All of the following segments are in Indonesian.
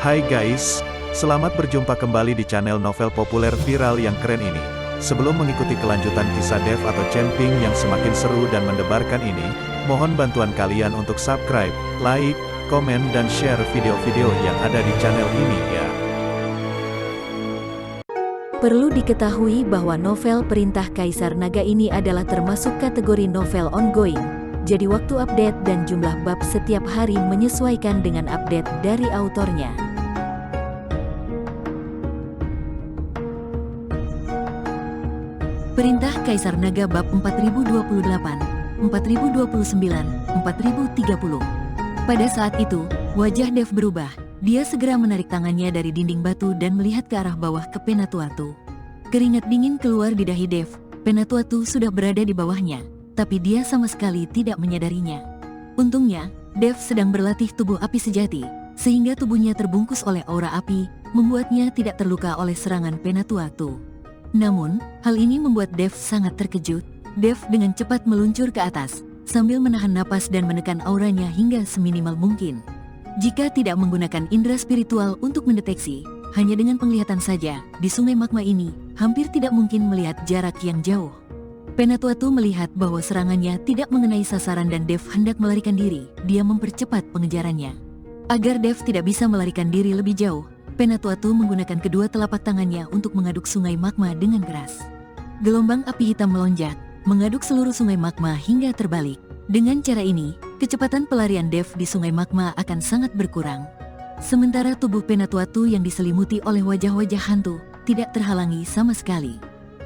Hai guys, selamat berjumpa kembali di channel novel populer viral yang keren ini. Sebelum mengikuti kelanjutan kisah Dev atau Camping yang semakin seru dan mendebarkan ini, mohon bantuan kalian untuk subscribe, like, komen dan share video-video yang ada di channel ini ya. Perlu diketahui bahwa novel Perintah Kaisar Naga ini adalah termasuk kategori novel ongoing. Jadi waktu update dan jumlah bab setiap hari menyesuaikan dengan update dari autornya. Perintah Kaisar Naga bab 4028, 4029, 4030. Pada saat itu, wajah Dev berubah. Dia segera menarik tangannya dari dinding batu dan melihat ke arah bawah ke Penatuatu. Keringat dingin keluar di dahi Dev. Penatuatu sudah berada di bawahnya, tapi dia sama sekali tidak menyadarinya. Untungnya, Dev sedang berlatih tubuh api sejati, sehingga tubuhnya terbungkus oleh aura api, membuatnya tidak terluka oleh serangan Penatuatu. Namun, hal ini membuat Dev sangat terkejut. Dev dengan cepat meluncur ke atas, sambil menahan napas dan menekan auranya hingga seminimal mungkin. Jika tidak menggunakan indera spiritual untuk mendeteksi, hanya dengan penglihatan saja, di sungai magma ini, hampir tidak mungkin melihat jarak yang jauh. Penatuatu melihat bahwa serangannya tidak mengenai sasaran dan Dev hendak melarikan diri. Dia mempercepat pengejarannya. Agar Dev tidak bisa melarikan diri lebih jauh, Penatuatu menggunakan kedua telapak tangannya untuk mengaduk sungai magma dengan keras. Gelombang api hitam melonjak, mengaduk seluruh sungai magma hingga terbalik. Dengan cara ini, kecepatan pelarian Dev di sungai magma akan sangat berkurang. Sementara tubuh Penatuatu yang diselimuti oleh wajah-wajah hantu, tidak terhalangi sama sekali.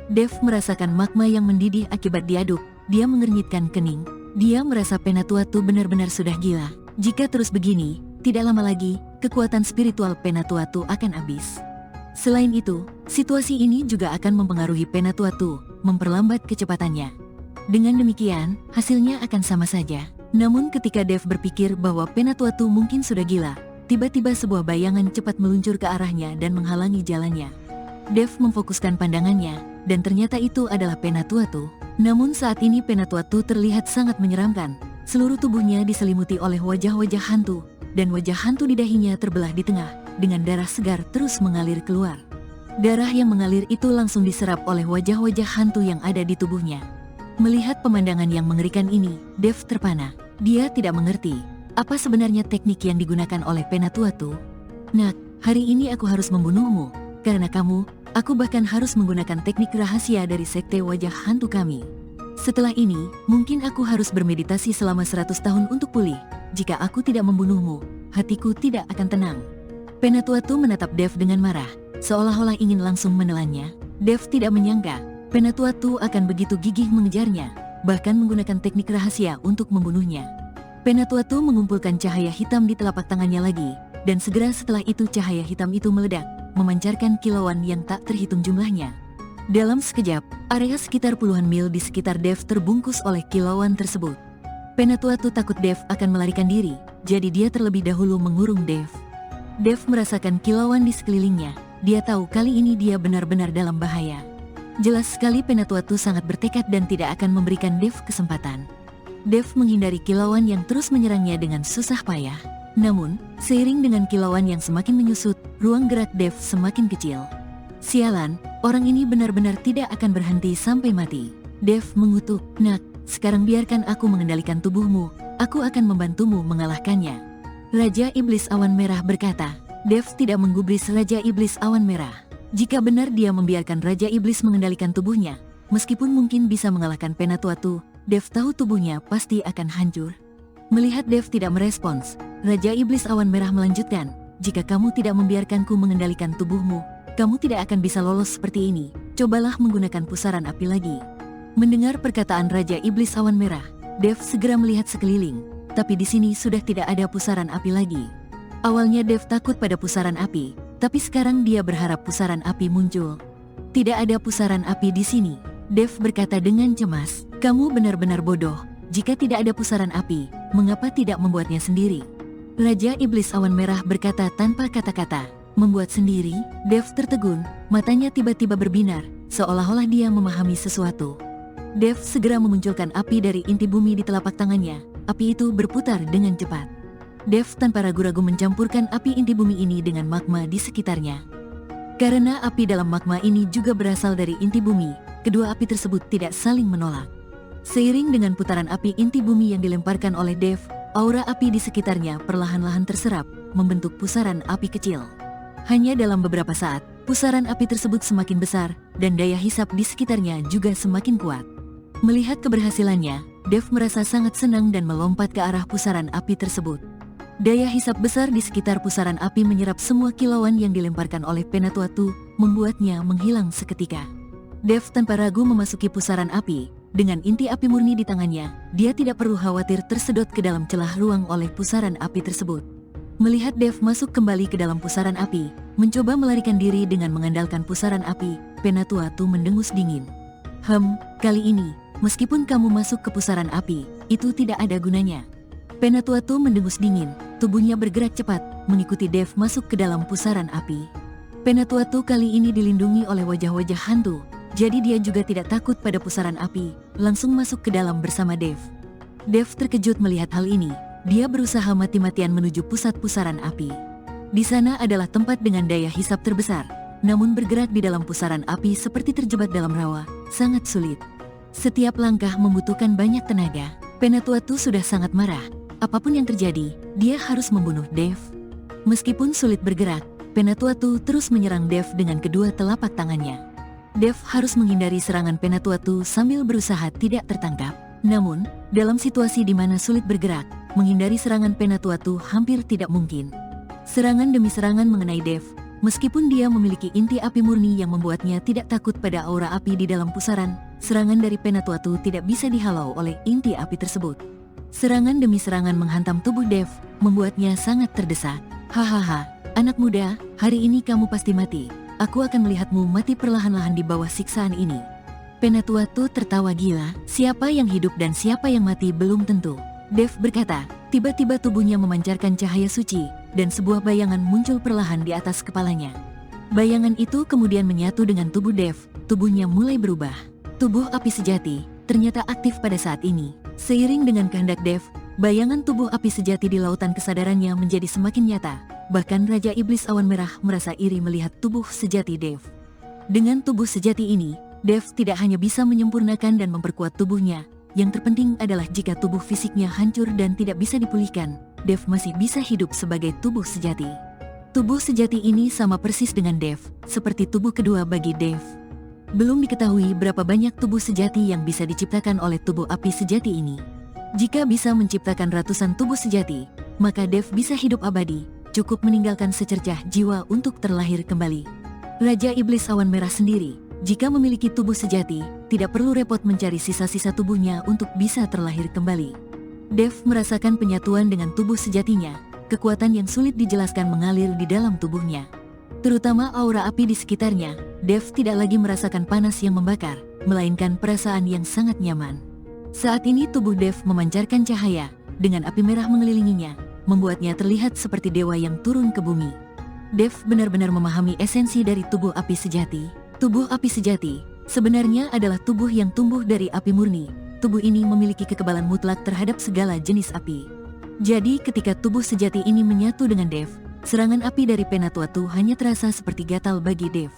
Dev merasakan magma yang mendidih akibat diaduk. Dia mengernyitkan kening. Dia merasa Penatuatu benar-benar sudah gila. Jika terus begini, tidak lama lagi, kekuatan spiritual Penatuatu akan habis. Selain itu, situasi ini juga akan mempengaruhi Penatuatu, memperlambat kecepatannya. Dengan demikian, hasilnya akan sama saja. Namun ketika Dev berpikir bahwa Penatuatu mungkin sudah gila, tiba-tiba sebuah bayangan cepat meluncur ke arahnya dan menghalangi jalannya. Dev memfokuskan pandangannya, dan ternyata itu adalah Penatuatu. Namun saat ini Penatuatu terlihat sangat menyeramkan. Seluruh tubuhnya diselimuti oleh wajah-wajah hantu, dan wajah hantu di dahinya terbelah di tengah, dengan darah segar terus mengalir keluar. Darah yang mengalir itu langsung diserap oleh wajah-wajah hantu yang ada di tubuhnya. Melihat pemandangan yang mengerikan ini, Dev terpana. Dia tidak mengerti, apa sebenarnya teknik yang digunakan oleh Penatuatu. Nak, hari ini aku harus membunuhmu. Karena kamu, aku bahkan harus menggunakan teknik rahasia dari sekte wajah hantu kami. Setelah ini, mungkin aku harus bermeditasi selama 100 tahun untuk pulih. Jika aku tidak membunuhmu, hatiku tidak akan tenang. Penatuatu menatap Dev dengan marah, seolah-olah ingin langsung menelannya. Dev tidak menyangka, Penatuatu akan begitu gigih mengejarnya, bahkan menggunakan teknik rahasia untuk membunuhnya. Penatuatu mengumpulkan cahaya hitam di telapak tangannya lagi, dan segera setelah itu cahaya hitam itu meledak, memancarkan kilauan yang tak terhitung jumlahnya. Dalam sekejap, area sekitar puluhan mil di sekitar Dev terbungkus oleh kilauan tersebut. Penatuatu takut Dev akan melarikan diri, jadi dia terlebih dahulu mengurung Dev. Dev merasakan kilauan di sekelilingnya. Dia tahu kali ini dia benar-benar dalam bahaya. Jelas sekali Penatuatu sangat bertekad dan tidak akan memberikan Dev kesempatan. Dev menghindari kilauan yang terus menyerangnya dengan susah payah. Namun, seiring dengan kilauan yang semakin menyusut, ruang gerak Dev semakin kecil. Sialan, orang ini benar-benar tidak akan berhenti sampai mati. Dev mengutuk, "Nak, sekarang biarkan aku mengendalikan tubuhmu, aku akan membantumu mengalahkannya." Raja Iblis Awan Merah berkata. Dev tidak menggubris Raja Iblis Awan Merah. Jika benar dia membiarkan Raja Iblis mengendalikan tubuhnya, meskipun mungkin bisa mengalahkan Penatuatu, Dev tahu tubuhnya pasti akan hancur. Melihat Dev tidak merespons, Raja Iblis Awan Merah melanjutkan, "Jika kamu tidak membiarkanku mengendalikan tubuhmu, kamu tidak akan bisa lolos seperti ini. Cobalah menggunakan pusaran api lagi." Mendengar perkataan Raja Iblis Awan Merah, Dev segera melihat sekeliling, tapi di sini sudah tidak ada pusaran api lagi. Awalnya Dev takut pada pusaran api, tapi sekarang dia berharap pusaran api muncul. Tidak ada pusaran api di sini. Dev berkata dengan cemas, "Kamu benar-benar bodoh. Jika tidak ada pusaran api, mengapa tidak membuatnya sendiri?" Raja Iblis Awan Merah berkata tanpa kata-kata, "Membuat sendiri?" Dev tertegun, matanya tiba-tiba berbinar, seolah-olah dia memahami sesuatu. Dev segera memunculkan api dari inti bumi di telapak tangannya. Api itu berputar dengan cepat. Dev tanpa ragu-ragu mencampurkan api inti bumi ini dengan magma di sekitarnya. Karena api dalam magma ini juga berasal dari inti bumi, kedua api tersebut tidak saling menolak. Seiring dengan putaran api inti bumi yang dilemparkan oleh Dev, aura api di sekitarnya perlahan-lahan terserap, membentuk pusaran api kecil. Hanya dalam beberapa saat, pusaran api tersebut semakin besar, dan daya hisap di sekitarnya juga semakin kuat. Melihat keberhasilannya, Dev merasa sangat senang dan melompat ke arah pusaran api tersebut. Daya hisap besar di sekitar pusaran api menyerap semua kilauan yang dilemparkan oleh Penatuatu, membuatnya menghilang seketika. Dev tanpa ragu memasuki pusaran api. Dengan inti api murni di tangannya, dia tidak perlu khawatir tersedot ke dalam celah ruang oleh pusaran api tersebut. Melihat Dev masuk kembali ke dalam pusaran api, mencoba melarikan diri dengan mengandalkan pusaran api, Penatuatu mendengus dingin. Kali ini, meskipun kamu masuk ke pusaran api, itu tidak ada gunanya. Penatuatu mendengus dingin, tubuhnya bergerak cepat, mengikuti Dev masuk ke dalam pusaran api. Penatuatu kali ini dilindungi oleh wajah-wajah hantu, jadi dia juga tidak takut pada pusaran api, langsung masuk ke dalam bersama Dev. Dev terkejut melihat hal ini, dia berusaha mati-matian menuju pusat pusaran api. Di sana adalah tempat dengan daya hisap terbesar, namun bergerak di dalam pusaran api seperti terjebak dalam rawa, sangat sulit. Setiap langkah membutuhkan banyak tenaga. Penatuatu sudah sangat marah. Apapun yang terjadi, dia harus membunuh Dev. Meskipun sulit bergerak, Penatuatu terus menyerang Dev dengan kedua telapak tangannya. Dev harus menghindari serangan Penatuatu sambil berusaha tidak tertangkap. Namun, dalam situasi di mana sulit bergerak, menghindari serangan Penatuatu hampir tidak mungkin. Serangan demi serangan mengenai Dev, meskipun dia memiliki inti api murni yang membuatnya tidak takut pada aura api di dalam pusaran, serangan dari Penatuatu tidak bisa dihalau oleh inti api tersebut. Serangan demi serangan menghantam tubuh Dev, membuatnya sangat terdesak. Hahaha, anak muda, hari ini kamu pasti mati. Aku akan melihatmu mati perlahan-lahan di bawah siksaan ini. Penatuatu tertawa gila, siapa yang hidup dan siapa yang mati belum tentu. Dev berkata, tiba-tiba tubuhnya memancarkan cahaya suci, dan sebuah bayangan muncul perlahan di atas kepalanya. Bayangan itu kemudian menyatu dengan tubuh Dev, tubuhnya mulai berubah. Tubuh api sejati, ternyata aktif pada saat ini. Seiring dengan kehendak Dev, bayangan tubuh api sejati di lautan kesadarannya menjadi semakin nyata. Bahkan Raja Iblis Awan Merah merasa iri melihat tubuh sejati Dev. Dengan tubuh sejati ini, Dev tidak hanya bisa menyempurnakan dan memperkuat tubuhnya, yang terpenting adalah jika tubuh fisiknya hancur dan tidak bisa dipulihkan, Dev masih bisa hidup sebagai tubuh sejati. Tubuh sejati ini sama persis dengan Dev, seperti tubuh kedua bagi Dev. Belum diketahui berapa banyak tubuh sejati yang bisa diciptakan oleh tubuh api sejati ini. Jika bisa menciptakan ratusan tubuh sejati, maka Dev bisa hidup abadi, cukup meninggalkan secercah jiwa untuk terlahir kembali. Raja Iblis Awan Merah sendiri, jika memiliki tubuh sejati, tidak perlu repot mencari sisa-sisa tubuhnya untuk bisa terlahir kembali. Dev merasakan penyatuan dengan tubuh sejatinya, kekuatan yang sulit dijelaskan mengalir di dalam tubuhnya. Terutama aura api di sekitarnya, Dev tidak lagi merasakan panas yang membakar, melainkan perasaan yang sangat nyaman. Saat ini tubuh Dev memancarkan cahaya, dengan api merah mengelilinginya, membuatnya terlihat seperti dewa yang turun ke bumi. Dev benar-benar memahami esensi dari tubuh api sejati. Tubuh api sejati sebenarnya adalah tubuh yang tumbuh dari api murni. Tubuh ini memiliki kekebalan mutlak terhadap segala jenis api. Jadi ketika tubuh sejati ini menyatu dengan Dev, serangan api dari Penatuatu hanya terasa seperti gatal bagi Dev.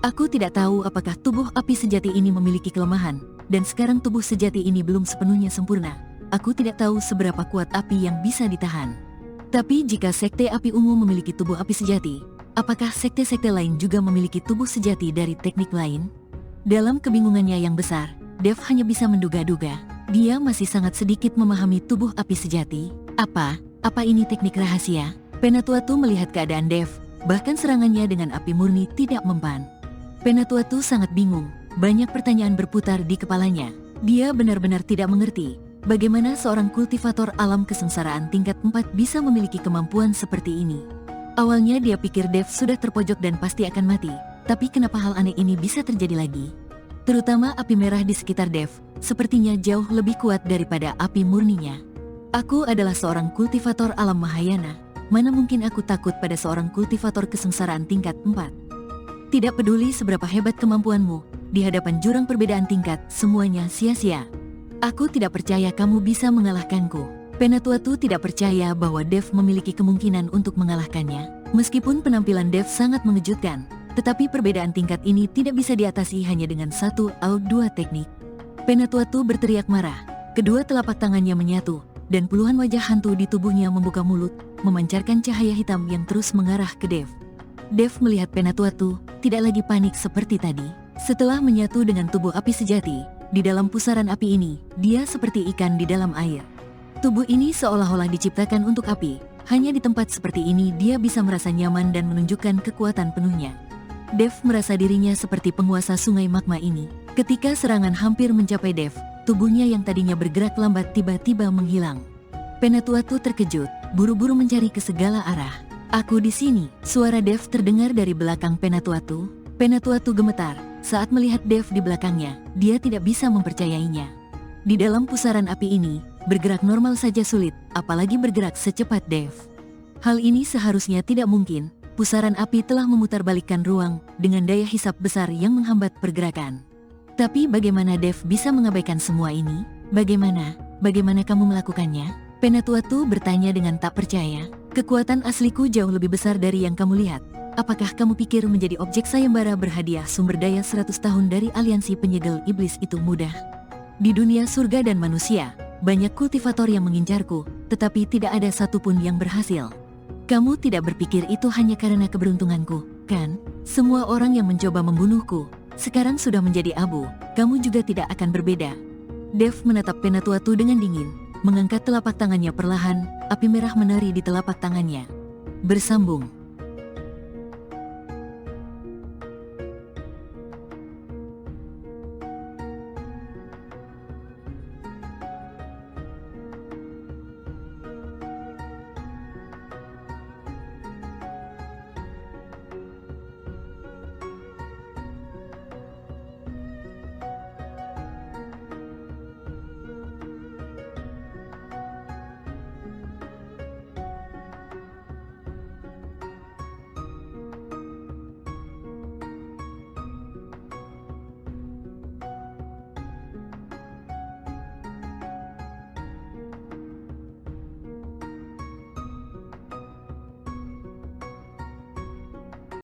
Aku tidak tahu apakah tubuh api sejati ini memiliki kelemahan, dan sekarang tubuh sejati ini belum sepenuhnya sempurna. Aku tidak tahu seberapa kuat api yang bisa ditahan. Tapi jika Sekte Api Ungu memiliki tubuh api sejati, apakah sekte-sekte lain juga memiliki tubuh sejati dari teknik lain? Dalam kebingungannya yang besar, Dev hanya bisa menduga-duga. Dia masih sangat sedikit memahami tubuh api sejati. Apa ini teknik rahasia? Penatuatu melihat keadaan Dev, bahkan serangannya dengan api murni tidak mempan. Penatuatu sangat bingung, banyak pertanyaan berputar di kepalanya. Dia benar-benar tidak mengerti, bagaimana seorang kultivator alam kesengsaraan tingkat 4 bisa memiliki kemampuan seperti ini. Awalnya dia pikir Dev sudah terpojok dan pasti akan mati, tapi kenapa hal aneh ini bisa terjadi lagi? Terutama api merah di sekitar Dev, sepertinya jauh lebih kuat daripada api murninya. Aku adalah seorang kultivator alam Mahayana. Mana mungkin aku takut pada seorang kultivator kesengsaraan tingkat 4? Tidak peduli seberapa hebat kemampuanmu, di hadapan jurang perbedaan tingkat, semuanya sia-sia. Aku tidak percaya kamu bisa mengalahkanku. Penatuatu tidak percaya bahwa Dev memiliki kemungkinan untuk mengalahkannya. Meskipun penampilan Dev sangat mengejutkan, tetapi perbedaan tingkat ini tidak bisa diatasi hanya dengan satu atau dua teknik. Penatuatu berteriak marah. Kedua telapak tangannya menyatu, dan puluhan wajah hantu di tubuhnya membuka mulut, memancarkan cahaya hitam yang terus mengarah ke Dev. Dev melihat Penatuatu tidak lagi panik seperti tadi. Setelah menyatu dengan tubuh api sejati, di dalam pusaran api ini, dia seperti ikan di dalam air. Tubuh ini seolah-olah diciptakan untuk api. Hanya di tempat seperti ini dia bisa merasa nyaman dan menunjukkan kekuatan penuhnya. Dev merasa dirinya seperti penguasa sungai magma ini. Ketika serangan hampir mencapai Dev, tubuhnya yang tadinya bergerak lambat tiba-tiba menghilang. Penatuatu terkejut, buru-buru mencari ke segala arah. "Aku di sini," suara Dev terdengar dari belakang Penatuatu. Penatuatu gemetar saat melihat Dev di belakangnya. Dia tidak bisa mempercayainya. Di dalam pusaran api ini, bergerak normal saja sulit, apalagi bergerak secepat Dev. Hal ini seharusnya tidak mungkin. Pusaran api telah memutarbalikkan ruang dengan daya hisap besar yang menghambat pergerakan. Tapi bagaimana Dev bisa mengabaikan semua ini? Bagaimana kamu melakukannya? Penatuatu bertanya dengan tak percaya. "Kekuatan asliku jauh lebih besar dari yang kamu lihat. Apakah kamu pikir menjadi objek sayembara berhadiah sumber daya 100 tahun dari aliansi penyegel iblis itu mudah? Di dunia surga dan manusia, banyak kultivator yang mengincarku, tetapi tidak ada satupun yang berhasil. Kamu tidak berpikir itu hanya karena keberuntunganku, kan? Semua orang yang mencoba membunuhku sekarang sudah menjadi abu. Kamu juga tidak akan berbeda." Dev menatap Penatuatu dengan dingin, mengangkat telapak tangannya perlahan. Api merah menari di telapak tangannya. Bersambung.